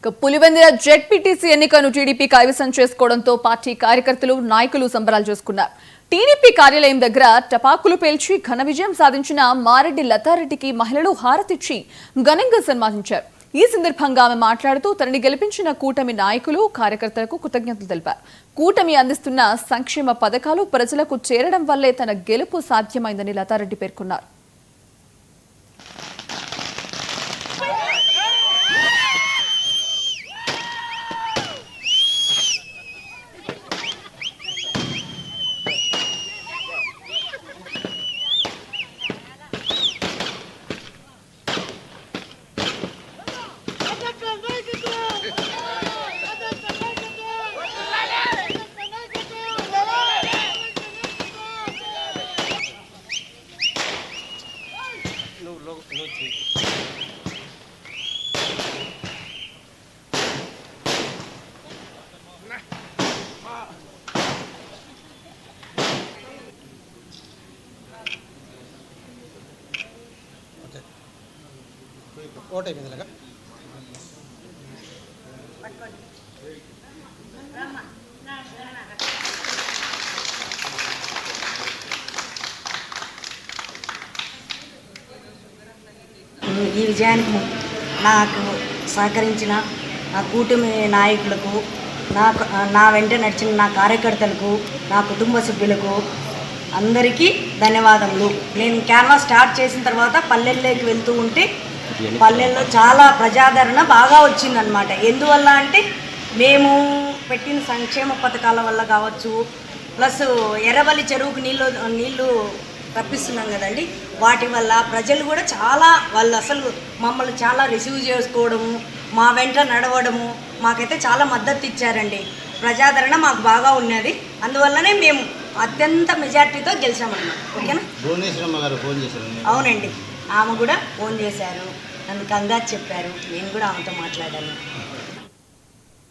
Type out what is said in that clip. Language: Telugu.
పులివెందుల జెడ్పీటీసీ ఎన్నికను టీడీపీ కైవసం చేసుకోవడంతో పార్టీ కార్యకర్తలు నాయకులు సంబరాలు చేసుకున్నారు. టీడీపీ కార్యాలయం దగ్గర టపాకులు పేల్చి ఘన విజయం సాధించిన మారెడ్డి లతారెడ్డికి మహిళలు హారతిచ్చి ఘనంగా సన్మానించారు. ఈ సందర్భంగా ఆమె మాట్లాడుతూ తనని గెలిపించిన కూటమి నాయకులు కార్యకర్తలకు కృతజ్ఞతలు తెలిపారు. కూటమి అందిస్తున్న సంక్షేమ పథకాలు ప్రజలకు చేరడం వల్లే తన గెలుపు సాధ్యమైందని లతారెడ్డి పేర్కొన్నారు. ఓటైపోయిందిలాగా ఈ విజయానికి నాకు సహకరించిన నా కూటమి నాయకులకు, నా వెంట నడిచిన నా కార్యకర్తలకు, నా కుటుంబ సభ్యులకు అందరికీ ధన్యవాదములు. నేను క్యాన్వాస్ స్టార్ట్ చేసిన తర్వాత పల్లెల్లోకి వెళ్తూ ఉంటే పల్లెల్లో చాలా ప్రజాదరణ బాగా వచ్చిందనమాట. ఎందువల్ల అంటే మేము పెట్టిన సంక్షేమ పథకాల వల్ల కావచ్చు, ప్లస్ ఎర్రబల్లి చెరువుకు నీళ్లు రప్పిస్తున్నాం కదండి, వాటి వల్ల ప్రజలు కూడా చాలా వాళ్ళు అసలు మమ్మల్ని చాలా రిసీవ్ చేసుకోవడము, మా వెంట నడవడము మాకైతే చాలా మద్దతు ఇచ్చారండి. ప్రజాదరణ మాకు బాగా ఉన్నది. అందువల్లనే మేము అత్యంత మెజార్టీతో గెలిచామన్నమాట. ఓకేనా? భువనేశ్వరమ్మ గారు ఫోన్ చేశారు. అవునండి, ఆమె కూడా ఫోన్ చేశారు, నన్ను కంగారు చెప్పారు. నేను కూడా ఆమెతో మాట్లాడాను.